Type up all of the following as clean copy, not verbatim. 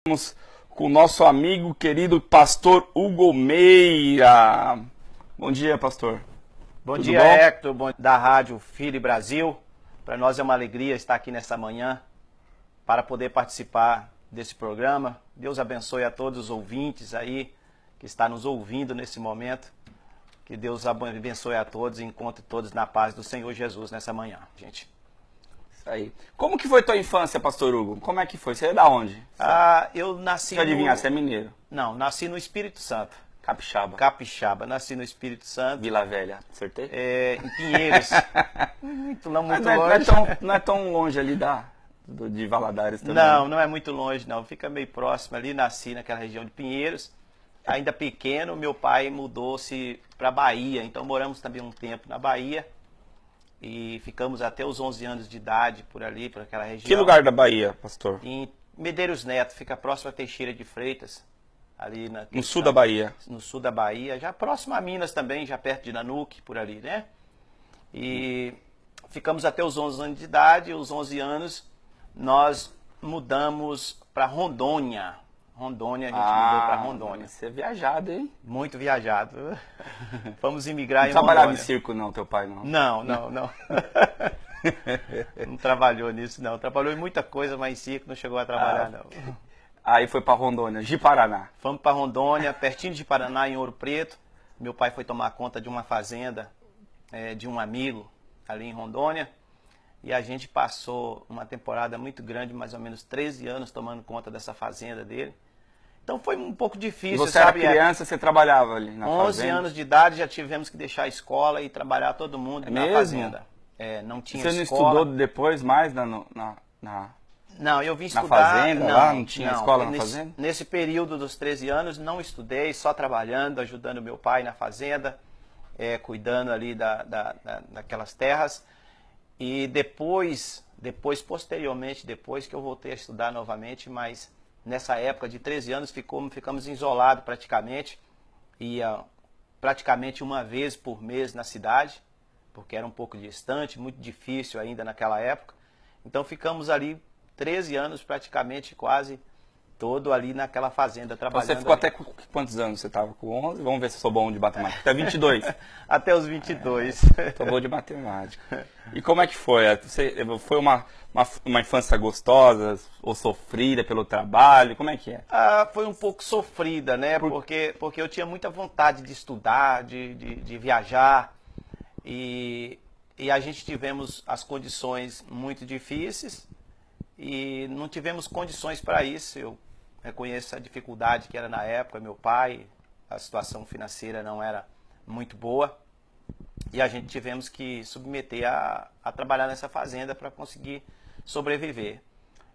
Estamos com o nosso amigo querido pastor Hugo Meira. Bom dia, pastor. Bom Tudo dia, bom? Hector, da Rádio Filho Brasil. Para nós é uma alegria estar aqui nesta manhã para poder participar desse programa. Deus abençoe a todos os ouvintes aí que estão nos ouvindo nesse momento. Que Deus abençoe a todos e encontre todos na paz do Senhor Jesus nessa manhã, gente. Isso aí. Como que foi tua infância, pastor Hugo? Como é que foi? Você é da onde? Eu nasci Deixa eu adivinhar, você é mineiro. Não, nasci no Espírito Santo. Capixaba. Capixaba, nasci no Espírito Santo. Vila Velha, acertei? Em Pinheiros. muito longe. Não é tão longe ali de Valadares também. Não é muito longe, não. Fica meio próximo ali. Nasci naquela região de Pinheiros. Ainda pequeno, meu pai mudou-se para Bahia. Então moramos também um tempo na Bahia. E ficamos até os 11 anos de idade por ali, por aquela região. Que lugar da Bahia, pastor? Em Medeiros Neto, fica próximo a Teixeira de Freitas. Ali No sul da Bahia. No sul da Bahia, já próximo a Minas também, já perto de Nanuque, por ali, né? E ficamos até os 11 anos de idade. Os 11 anos nós mudamos para Rondônia. A gente mudou para Rondônia. Você é viajado, hein? Muito viajado. Vamos imigrar em Trabalhava Rondônia. em circo não, teu pai não? Não. Não trabalhou nisso, não. Trabalhou em muita coisa, mas em circo não chegou a trabalhar, não. Aí foi para Rondônia, Ji-Paraná. Fomos para Rondônia, pertinho de Paraná, em Ouro Preto. Meu pai foi tomar conta de uma fazenda de um amigo ali em Rondônia. E a gente passou uma temporada muito grande, mais ou menos 13 anos, tomando conta dessa fazenda dele. Então foi um pouco difícil, Você sabe? era criança, você trabalhava ali na 11 fazenda? anos de idade já tivemos que deixar a escola e trabalhar todo mundo na mesmo? fazenda. Não tinha Você não escola. estudou depois mais Não, eu vim na estudar... fazenda lá? Não tinha escola na fazenda? Nesse período dos 13 anos não estudei, só trabalhando, ajudando meu pai na fazenda, cuidando ali daquelas terras. E depois, posteriormente, depois que eu voltei a estudar novamente, mas nessa época de 13 anos ficamos isolados praticamente. Ia praticamente uma vez por mês na cidade, porque era um pouco distante, muito difícil ainda naquela época. Então ficamos ali 13 anos praticamente quase todo ali naquela fazenda trabalhando. Você ficou ali. até com quantos anos? Você estava com 11? Vamos ver se eu sou bom de matemática. Até 22. Até os 22. Tô bom de matemática. E como é que foi? Foi uma infância gostosa ou sofrida pelo trabalho? Como é que é? Foi um pouco sofrida, né? Porque eu tinha muita vontade de estudar, de viajar. E a gente tivemos as condições muito difíceis e não tivemos condições para isso. Eu reconheço a dificuldade que era na época, meu pai, a situação financeira não era muito boa. E a gente tivemos que submeter a trabalhar nessa fazenda para conseguir sobreviver.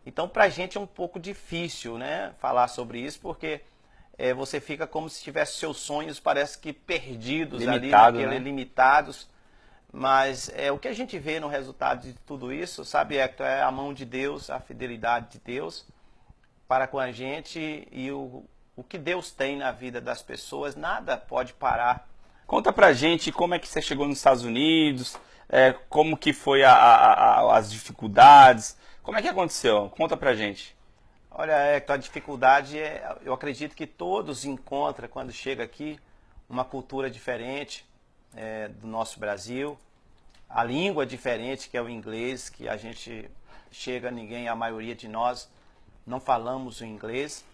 Então, para a gente é um pouco difícil, né, falar sobre isso, porque você fica como se tivesse seus sonhos, parece que perdidos Limitado, ali, né? limitados. Mas o que a gente vê no resultado de tudo isso, sabe, Hector, é a mão de Deus, a fidelidade de Deus para com a gente e o que Deus tem na vida das pessoas, nada pode parar. Conta pra gente como é que você chegou nos Estados Unidos, como que foi as dificuldades, como é que aconteceu? Conta pra gente. Olha, Hector, a dificuldade eu acredito que todos encontram quando chega aqui uma cultura diferente do nosso Brasil, a língua diferente que é o inglês, que a gente chega, a maioria de nós não falamos o inglês.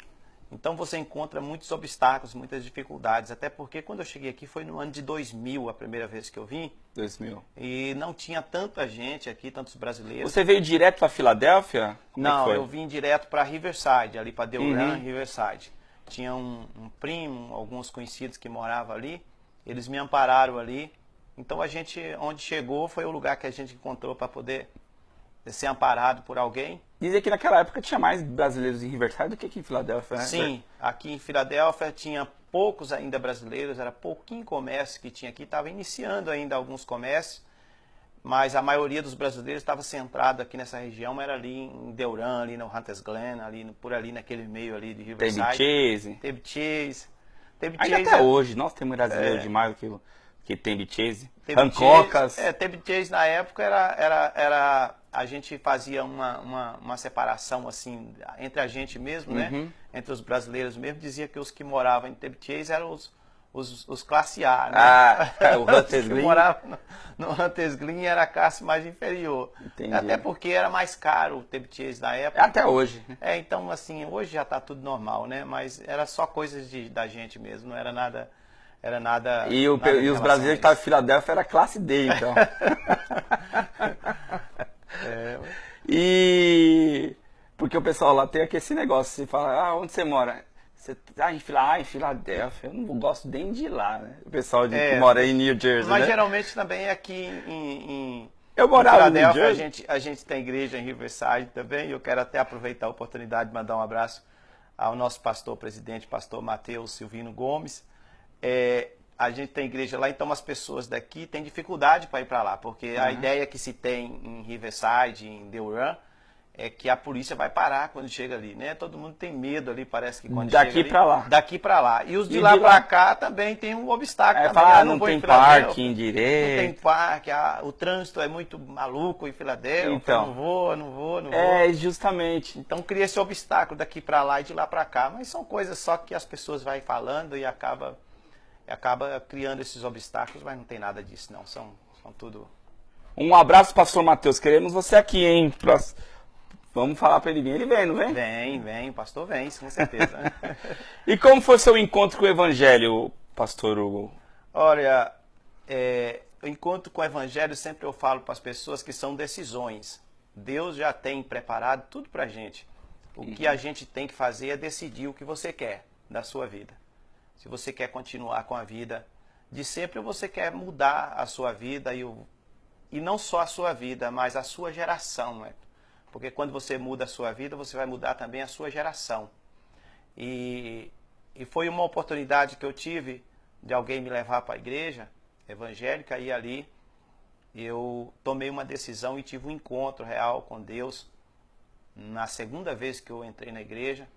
Então você encontra muitos obstáculos, muitas dificuldades, até porque quando eu cheguei aqui foi no ano de 2000, a primeira vez que eu vim. 2000. E não tinha tanta gente aqui, tantos brasileiros. Você veio direto para Filadélfia? Como é que Não, foi? eu vim direto para Riverside, ali para Delran, Riverside. Tinha um primo, alguns conhecidos que moravam ali, eles me ampararam ali. Então a gente, onde chegou, foi o lugar que a gente encontrou para poder ser amparado por alguém. Dizem que naquela época tinha mais brasileiros em Riverside do que aqui em Filadélfia, né? Sim, aqui em Filadélfia tinha poucos ainda brasileiros, era pouquinho comércio que tinha aqui, estava iniciando ainda alguns comércios, mas a maioria dos brasileiros estava centrado aqui nessa região, era ali em Delran, ali no Hunters Glen, por ali naquele meio ali de Riverside. Teve Chase. Ainda até hoje, nós temos brasileiro demais que tem Chase. Teve Hancocas. Chase na época era a gente fazia uma separação assim entre a gente mesmo, né? Entre os brasileiros mesmo, dizia que os que moravam em Tebetês eram os classe A, né? Ah, o Os que Hunters Green. moravam no Hunters Green era a classe mais inferior. Entendi. Até porque era mais caro o Tebetês na época. Até hoje. Então assim, hoje já está tudo normal, né? Mas era só coisas da gente mesmo, não era nada. Era nada. E, nada em os relação brasileiros que a estavam em isso. Filadélfia era classe D, então. E porque o pessoal lá tem aqui esse negócio, você fala, ah, onde você mora? Você tá em Filadélfia, eu não gosto nem de ir lá, né? O pessoal que mora em New Jersey, Mas né? geralmente também aqui Eu em morava em New Filadélfia, Jersey. a gente tem igreja em Riverside também. Eu quero até aproveitar a oportunidade de mandar um abraço ao nosso pastor presidente, pastor Mateus Silvino Gomes. A gente tem igreja lá, então as pessoas daqui têm dificuldade para ir para lá, porque a ideia que se tem em Riverside, em Delran, é que a polícia vai parar quando chega ali, né? Todo mundo tem medo ali, parece que quando Daqui chega ali, pra lá. Daqui para lá. E os de E lá de lá? para cá também tem um obstáculo também. Fala, Ah, não vou em tem Filadélfia, parking Não tem direito. parque, o trânsito é muito maluco em Filadélfia, Então. não vou. Justamente. Então cria esse obstáculo daqui para lá e de lá para cá, mas são coisas só que as pessoas vão falando e acaba criando esses obstáculos, mas não tem nada disso não, são tudo... Um abraço, pastor Matheus. Queremos você aqui, hein? Vamos falar para ele vir. Ele vem, não vem? Vem, o pastor vem, com certeza. E como foi seu encontro com o Evangelho, pastor Hugo? Olha, o encontro com o Evangelho, sempre eu falo para as pessoas que são decisões. Deus já tem preparado tudo para a gente. O que a gente tem que fazer é decidir o que você quer da sua vida. Se você quer continuar com a vida de sempre ou você quer mudar a sua vida e não só a sua vida, mas a sua geração, né? Porque quando você muda a sua vida, você vai mudar também a sua geração. E foi uma oportunidade que eu tive de alguém me levar para a igreja evangélica e ali eu tomei uma decisão e tive um encontro real com Deus. Na segunda vez que eu entrei na igreja,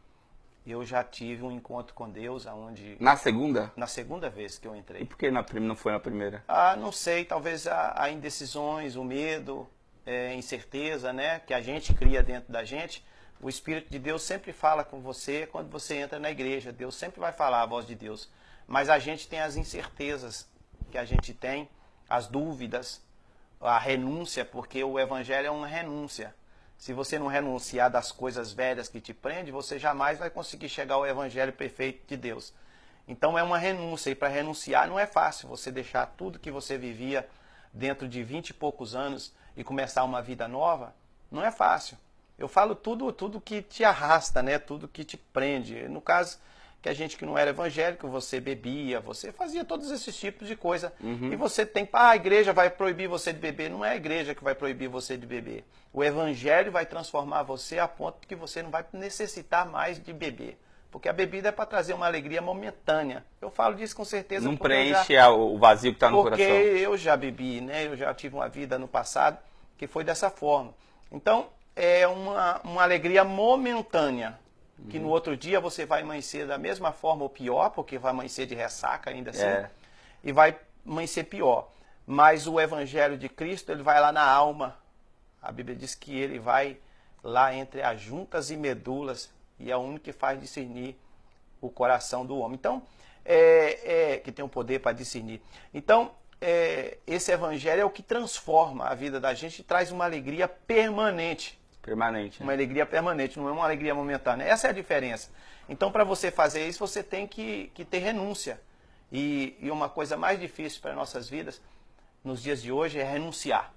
eu já tive um encontro com Deus, aonde Na segunda? na segunda vez que eu E entrei. por que não foi na primeira? Não sei, talvez a indecisões, o medo, incerteza, né, que a gente cria dentro da gente. O Espírito de Deus sempre fala com você quando você entra na igreja. Deus sempre vai falar a voz de Deus. Mas a gente tem as incertezas que a gente tem, as dúvidas, a renúncia, porque o Evangelho é uma renúncia. Se você não renunciar das coisas velhas que te prendem, você jamais vai conseguir chegar ao Evangelho perfeito de Deus. Então é uma renúncia, e para renunciar não é fácil. Você deixar tudo que você vivia dentro de 20 e poucos anos e começar uma vida nova, não é fácil. Eu falo tudo que te arrasta, né? Tudo que te prende. No caso que a gente que não era evangélico, você bebia, você fazia todos esses tipos de coisa. E você tem, a igreja vai proibir você de beber. Não é a igreja que vai proibir você de beber. O evangelho vai transformar você a ponto que você não vai necessitar mais de beber. Porque a bebida é para trazer uma alegria momentânea. Eu falo disso com certeza. Não preenche o vazio que está no Porque coração. eu já bebi, né? Eu já tive uma vida no passado que foi dessa forma. Então, é uma alegria momentânea. Que no outro dia você vai amanhecer da mesma forma ou pior, porque vai amanhecer de ressaca ainda assim. E vai amanhecer pior. Mas o Evangelho de Cristo, ele vai lá na alma. A Bíblia diz que ele vai lá entre as juntas e medulas e é o único que faz discernir o coração do homem. Então, que tem o poder para discernir. Então, esse Evangelho é o que transforma a vida da gente e traz uma alegria permanente. Permanente. Uma alegria permanente, não é uma alegria momentânea. Essa é a diferença. Então, para você fazer isso, você tem que ter renúncia. E uma coisa mais difícil para nossas vidas, nos dias de hoje, é renunciar.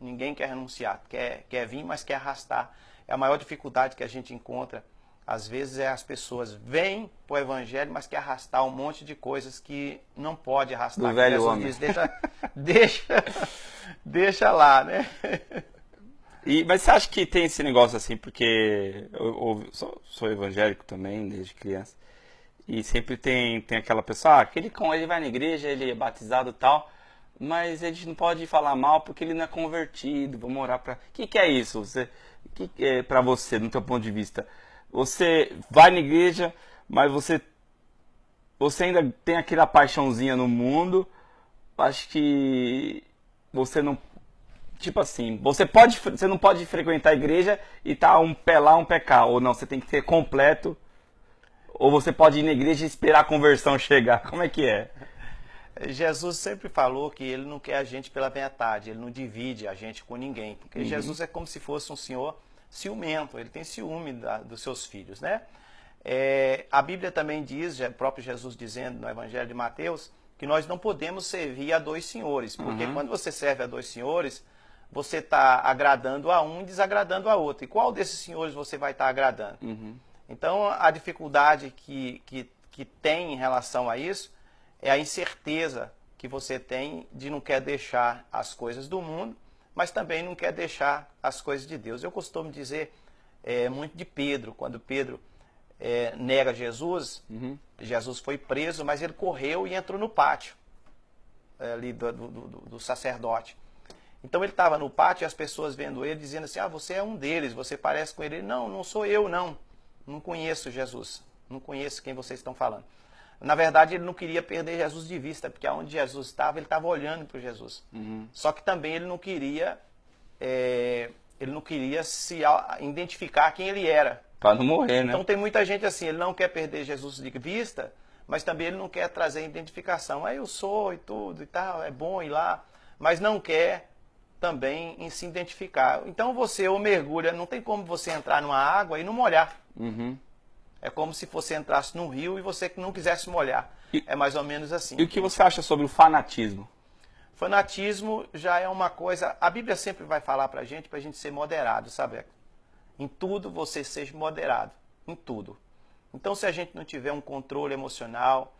Ninguém quer renunciar. Quer vir, mas quer arrastar. É a maior dificuldade que a gente encontra. Às vezes, as pessoas vêm para o Evangelho, mas quer arrastar um monte de coisas que não pode arrastar. Do velho Jesus homem. diz, deixa lá, né? Mas você acha que tem esse negócio assim, porque eu sou evangélico também, desde criança, e sempre tem aquela pessoa, ele vai na igreja, ele é batizado e tal, mas a gente não pode falar mal porque ele não é convertido, vamos orar para... O que é isso? Que é para você, no teu ponto de vista? Você vai na igreja, mas você ainda tem aquela paixãozinha no mundo, acho que você não... Tipo assim, você não pode frequentar a igreja e tá um pé lá, um pé cá. Ou não, você tem que ser completo. Ou você pode ir na igreja e esperar a conversão chegar. Como é que é? Jesus sempre falou que ele não quer a gente pela metade, ele não divide a gente com ninguém. Porque Jesus é como se fosse um senhor ciumento, ele tem ciúme dos seus filhos, né? A Bíblia também diz, o próprio Jesus dizendo no Evangelho de Mateus, que nós não podemos servir a dois senhores. Porque quando você serve a dois senhores, você está agradando a um e desagradando a outro. E qual desses senhores você vai estar agradando? Então, a dificuldade que tem em relação a isso é a incerteza que você tem de não quer deixar as coisas do mundo, mas também não quer deixar as coisas de Deus. Eu costumo dizer muito de Pedro, quando Pedro nega Jesus, Jesus foi preso, mas ele correu e entrou no pátio ali do sacerdote. Então ele estava no pátio e as pessoas vendo ele, dizendo assim, você é um deles, você parece com ele. Ele, não sou eu, não conheço Jesus, não conheço quem vocês estão falando. Na verdade, ele não queria perder Jesus de vista, porque onde Jesus estava, ele estava olhando para Jesus. Só que também ele não queria se identificar quem ele era. Para não morrer, né? Então tem muita gente assim, ele não quer perder Jesus de vista, mas também ele não quer trazer identificação. Eu sou e tudo e tal, é bom ir lá, mas não quer também em se identificar. Então você ou mergulha, não tem como você entrar numa água e não molhar. É como se você entrasse num rio e você não quisesse molhar. É mais ou menos assim. E o que você acha sobre o fanatismo? Fanatismo já é uma coisa... A Bíblia sempre vai falar pra gente ser moderado, sabe? Em tudo você seja moderado. Em tudo. Então se a gente não tiver um controle emocional,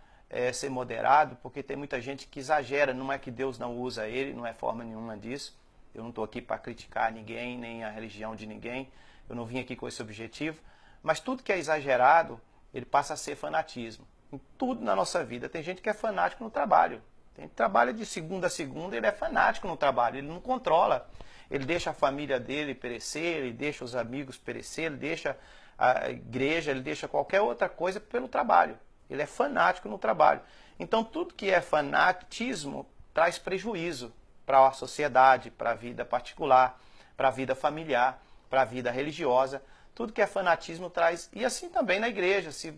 ser moderado, porque tem muita gente que exagera, não é que Deus não usa ele, não é forma nenhuma disso. Eu não estou aqui para criticar ninguém, nem a religião de ninguém. Eu não vim aqui com esse objetivo. Mas tudo que é exagerado, ele passa a ser fanatismo. Em tudo na nossa vida. Tem gente que é fanático no trabalho. Tem gente que trabalha de segunda a segunda, ele é fanático no trabalho. Ele não controla. Ele deixa a família dele perecer, ele deixa os amigos perecer, ele deixa a igreja, ele deixa qualquer outra coisa pelo trabalho. Ele é fanático no trabalho. Então tudo que é fanatismo traz prejuízo para a sociedade, para a vida particular, para a vida familiar, para a vida religiosa. Tudo que é fanatismo traz... E assim também na igreja, se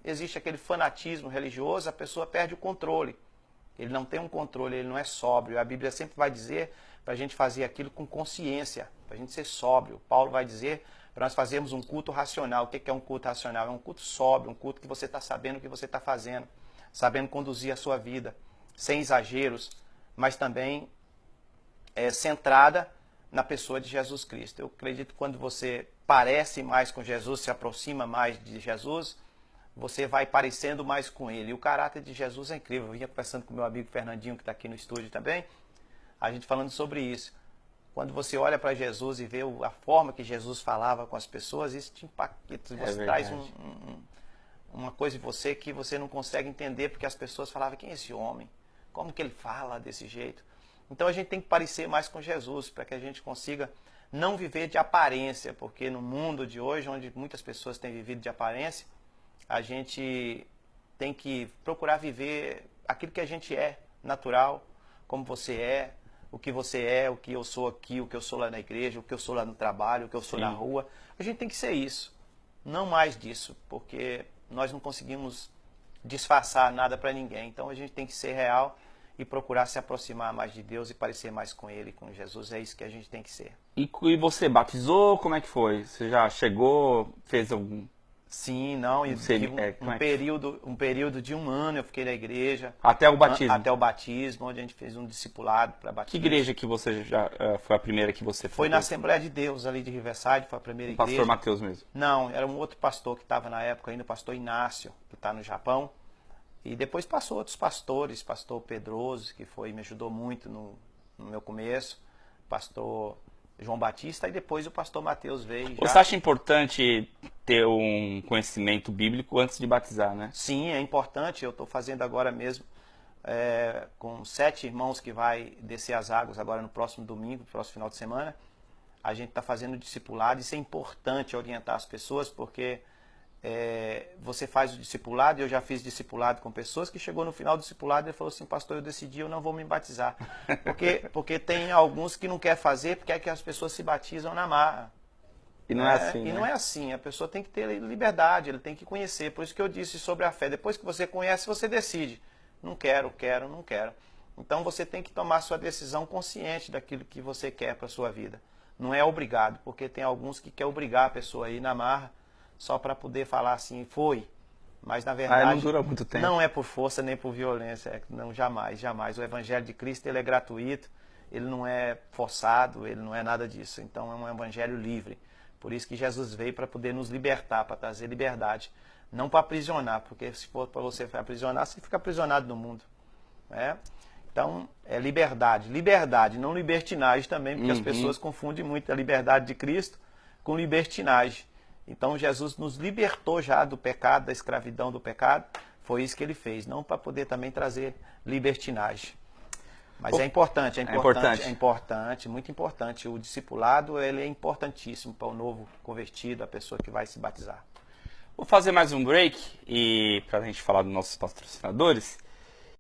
existe aquele fanatismo religioso, a pessoa perde o controle. Ele não tem um controle, ele não é sóbrio. A Bíblia sempre vai dizer para a gente fazer aquilo com consciência, para a gente ser sóbrio. Paulo vai dizer para nós fazermos um culto racional. O que é um culto racional? É um culto sóbrio, um culto que você está sabendo o que você está fazendo, sabendo conduzir a sua vida, sem exageros, mas também centrada na pessoa de Jesus Cristo. Eu acredito que quando você parece mais com Jesus, se aproxima mais de Jesus, você vai parecendo mais com ele. E o caráter de Jesus é incrível. Eu vinha conversando com meu amigo Fernandinho, que está aqui no estúdio também, a gente falando sobre isso. Quando você olha para Jesus e vê a forma que Jesus falava com as pessoas, isso te impacta. Você traz uma coisa em você que você não consegue entender, porque as pessoas falavam, quem é esse homem? Como que ele fala desse jeito? Então a gente tem que parecer mais com Jesus, para que a gente consiga não viver de aparência, porque no mundo de hoje, onde muitas pessoas têm vivido de aparência, a gente tem que procurar viver aquilo que a gente é, natural, como você é, o que eu sou aqui, o que eu sou lá na igreja, o que eu sou lá no trabalho, o que eu sou na rua. A gente tem que ser isso, não mais disso, porque nós não conseguimos disfarçar nada para ninguém. Então a gente tem que ser real e procurar se aproximar mais de Deus e parecer mais com Ele, com Jesus. É isso que a gente tem que ser. E você batizou? Como é que foi? Você já chegou, fez algum... Sim, não, e um período de 1 ano eu fiquei na igreja. Até o batismo? Até o batismo, onde a gente fez um discipulado para batismo. Que igreja que você já foi a primeira que você foi? Foi na Assembleia de Deus, ali de Riverside, foi a primeira igreja. Pastor Mateus mesmo? Não, era um outro pastor que estava na época ainda, o pastor Inácio, que está no Japão. E depois passou outros pastores, pastor Pedroso, que me ajudou muito no meu começo, pastor João Batista, e depois o pastor Mateus veio. Você acha importante ter um conhecimento bíblico antes de batizar, né? Sim, é importante. Eu estou fazendo agora mesmo com 7 irmãos que vai descer as águas agora no próximo domingo, no próximo final de semana. A gente está fazendo discipulado. Isso é importante orientar as pessoas, porque você faz o discipulado, eu já fiz discipulado com pessoas que chegou no final do discipulado e falou assim, pastor, eu decidi, eu não vou me batizar. Porque tem alguns que não quer fazer, porque é que as pessoas se batizam na marra. E não é assim, E né? não é assim, a pessoa tem que ter liberdade, ele tem que conhecer. Por isso que eu disse sobre a fé, depois que você conhece, você decide. Não quero, quero, não quero. Então você tem que tomar sua decisão consciente daquilo que você quer para a sua vida. Não é obrigado, porque tem alguns que querem obrigar a pessoa a ir na marra só para poder falar assim, foi. Mas na verdade não dura muito tempo. não é por força nem por violência, não, jamais, jamais. O Evangelho de Cristo ele é gratuito, ele não é forçado, ele não é nada disso. Então é um Evangelho livre. Por isso que Jesus veio para poder nos libertar, para trazer liberdade. Não para aprisionar, porque se for para você aprisionar, você fica aprisionado no mundo. Né? Então, é liberdade. Liberdade, não libertinagem também, porque as pessoas confundem muito a liberdade de Cristo com libertinagem. Então, Jesus nos libertou já do pecado, da escravidão do pecado. Foi isso que ele fez, não para poder também trazer libertinagem. Mas é importante, muito importante. O discipulado ele é importantíssimo para o novo convertido, a pessoa que vai se batizar. Vou fazer mais um break e para a gente falar dos nossos patrocinadores.